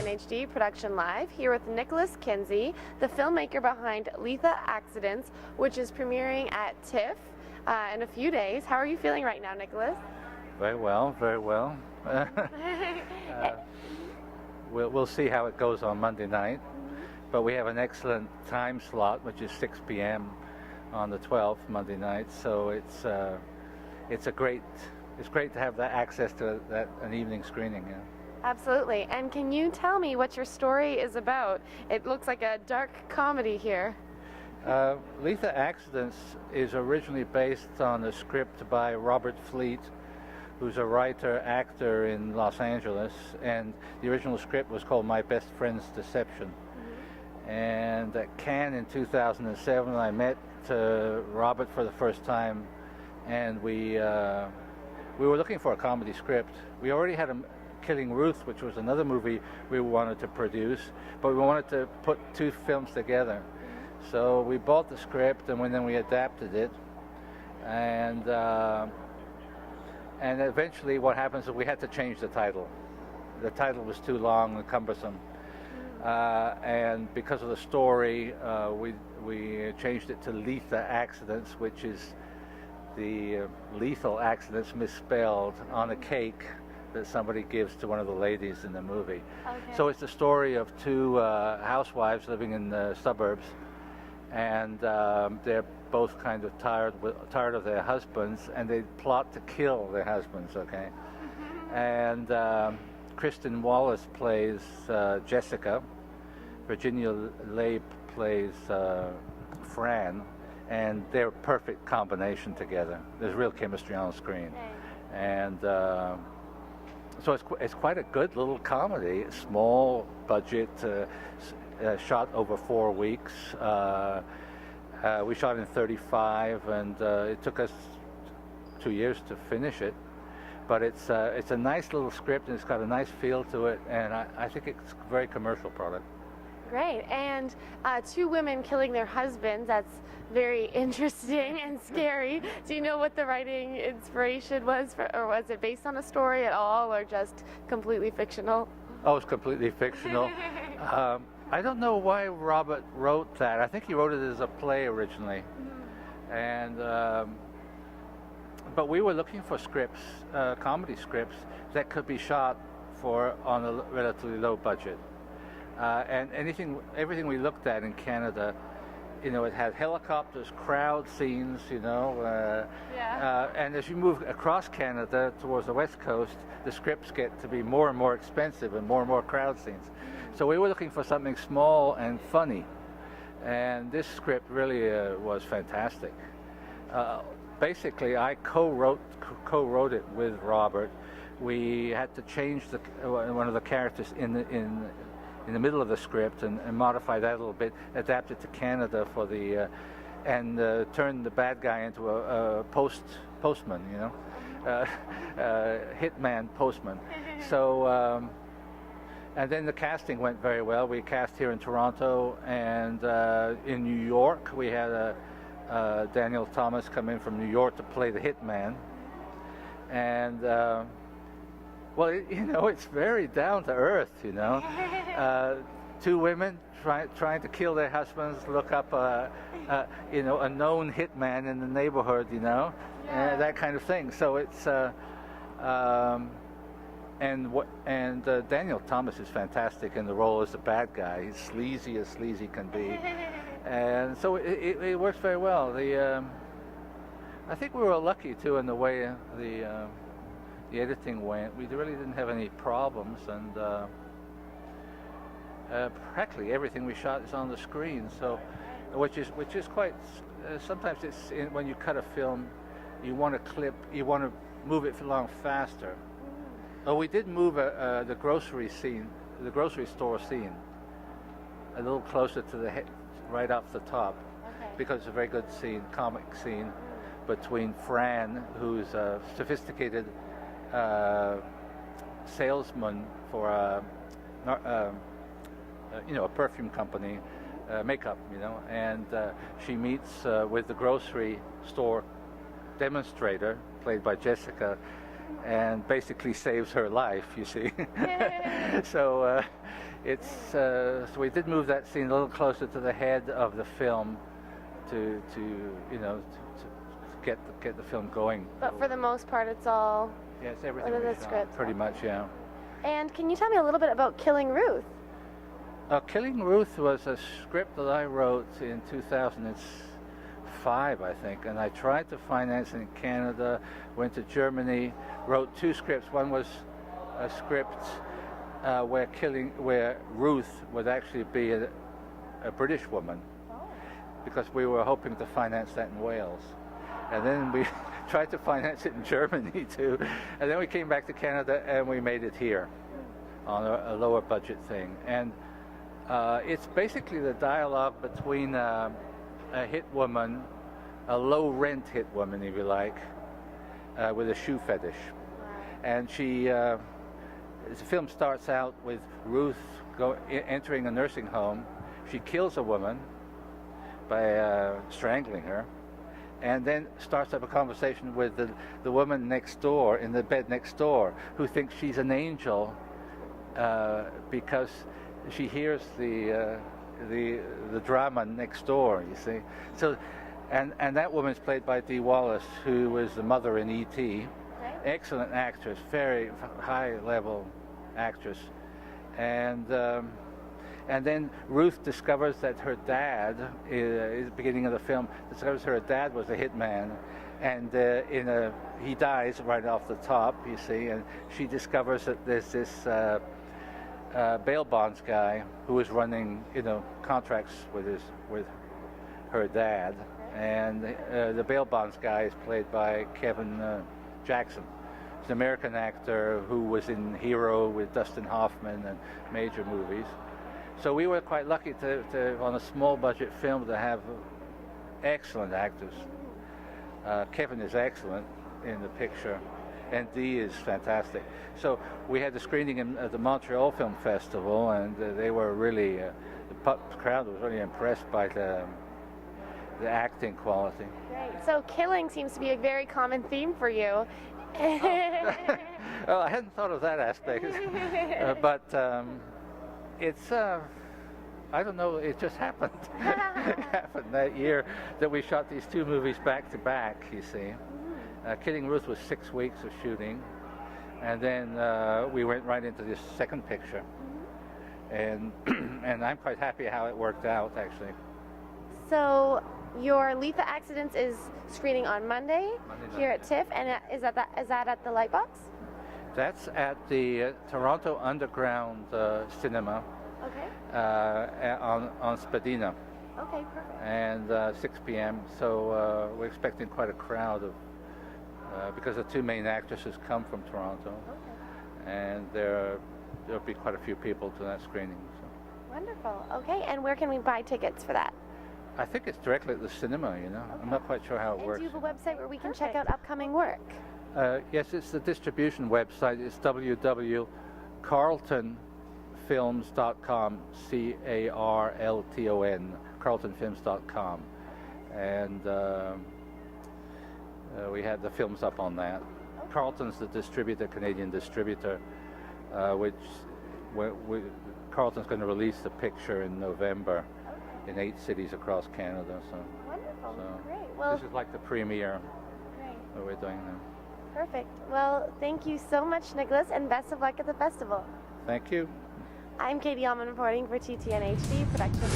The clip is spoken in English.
TTN-HD production live here with Nicholas Kinsey, the filmmaker behind LEATHA ACIDENTS, which is premiering at TIFF in a few days. How are you feeling right now, Nicholas? Very well, very well. We'll see how it goes on Monday night, but we have an excellent time slot, which is 6 p.m. on the 12th, Monday night. So it's great to have that access to an evening screening. Yeah. Absolutely. And can you tell me what your story is about? It looks like a dark comedy here. LEATHA ACIDENTS is originally based on a script by Robert Fleet, who's a writer, actor in Los Angeles, and the original script was called My Best Friend's Deception. And at Cannes in 2007, I met Robert for the first time, and we were looking for a comedy script. We already had Killing Ruth, which was another movie we wanted to produce, but we wanted to put two films together. So we bought the script, and then we adapted it, and eventually what happens is we had to change the title. The title was too long and cumbersome, and because of the story, we changed it to LEATHA ACIDENTS, which is the lethal accidents misspelled on a cake that somebody gives to one of the ladies in the movie. Okay. So it's the story of two housewives living in the suburbs, and they're both kind of tired of their husbands, and they plot to kill their husbands. Okay, and Kristen Wallace plays Jessica, Virginia Leigh plays Fran, and they're a perfect combination together. There's real chemistry on screen, and so it's quite a good little comedy. Small budget, shot over 4 weeks. We shot in 35, and it took us 2 years to finish it. But it's a nice little script, and it's got a nice feel to it, and I think it's a very commercial product. Great. And two women killing their husbands, that's very interesting and scary. Do you know what the writing inspiration was, or was it based on a story at all, or just completely fictional? Oh, it's completely fictional. I don't know why Robert wrote that. I think he wrote it as a play originally. And but we were looking for scripts, comedy scripts, that could be shot on a relatively low budget. And everything we looked at in Canada, it had helicopters, crowd scenes, and as you move across Canada towards the west coast, the scripts get to be more and more expensive and more crowd scenes. So we were looking for something small and funny, and this script really was fantastic. Basically, I co-wrote it with Robert. We had to change one of the characters in the middle of the script and modify that a little bit, adapt it to Canada for the, and turn the bad guy into a postman, hitman postman. So, and then the casting went very well. We cast here in Toronto, and in New York we had Daniel Thomas come in from New York to play the hitman, and well, it's very down to earth, two women trying to kill their husbands, look up a known hitman in the neighborhood, that kind of thing. So it's and Daniel Thomas is fantastic in the role as the bad guy. He's sleazy as sleazy can be, and so it works very well. I think we were lucky too in the way the editing went. We really didn't have any problems, and practically everything we shot is on the screen. So, which is quite. Sometimes it's when you cut a film, you want to move it along faster. Oh, we did move the grocery store scene, a little closer to the head, right off the top, because it's a very good scene, comic scene, between Fran, who's a sophisticated salesman for a perfume company, makeup, and she meets with the grocery store demonstrator, played by Jessica, and basically saves her life, you see. So it's so we did move that scene a little closer to the head of the film to you know to get the film going. But for the most part, it's all yes, everything within we the shot, script. pretty much, yeah. And can you tell me a little bit about Killing Ruth? Killing Ruth was a script that I wrote in 2005, I think, and I tried to finance it in Canada, went to Germany, wrote 2 scripts. One was a script where Ruth would actually be a British woman, because we were hoping to finance that in Wales. And then we tried to finance it in Germany too, and then we came back to Canada and we made it here on a lower budget thing. And it's basically the dialogue between a hit woman, a low rent hit woman, if you like, with a shoe fetish. And she, the film starts out with Ruth entering a nursing home. She kills a woman by strangling her, and then starts up a conversation with the woman next door, in the bed next door, who thinks she's an angel because she hears the drama next door, you see. So, and that woman's played by Dee Wallace, who was the mother in E.T. Excellent actress, very high-level actress, and then Ruth discovers that her dad, at the beginning of the film, discovers her dad was a hitman, and he dies right off the top, you see, and she discovers that there's this bail bonds guy who is running, contracts with her dad, and the bail bonds guy is played by Kevin Jackson. He's an American actor who was in Hero with Dustin Hoffman and major movies. So we were quite lucky to on a small budget film, to have excellent actors. Kevin is excellent in the picture, and Dee is fantastic. So we had the screening at the Montreal Film Festival, and they were really, the crowd was really impressed by the acting quality. Great. So killing seems to be a very common theme for you. Well, I hadn't thought of that aspect, but it's, I don't know, it just happened. It happened that year that we shot these 2 movies back to back, you see. Killing Ruth was 6 weeks of shooting, and then we went right into this second picture. And I'm quite happy how it worked out, actually. So your LEATHA Accidents is screening on Monday here at TIFF, and is that at the Lightbox? That's at the Toronto Underground Cinema. Okay. On Spadina. Okay, perfect. And 6 p.m. So we're expecting quite a crowd of because the 2 main actresses come from Toronto. Okay. And there'll be quite a few people to that screening. So. Wonderful. Okay, and where can we buy tickets for that? I think it's directly at the cinema, Okay. I'm not quite sure how it works. Do you have a website where we can check out upcoming work? Yes, it's the distribution website. It's www.CARLTONFILMS.com, CARLTON, CARLTONFILMS.com. And we had the films up on that. Carlton's the distributor, Canadian distributor, which Carlton's going to release the picture in November in 8 cities across Canada. So, wonderful. Great. Well, this is like the premiere great. that we're doing now. Perfect. Well, thank you so much, Nicholas, and best of luck at the festival. Thank you. I'm Katie Uhlmann reporting for TTN-HD Production.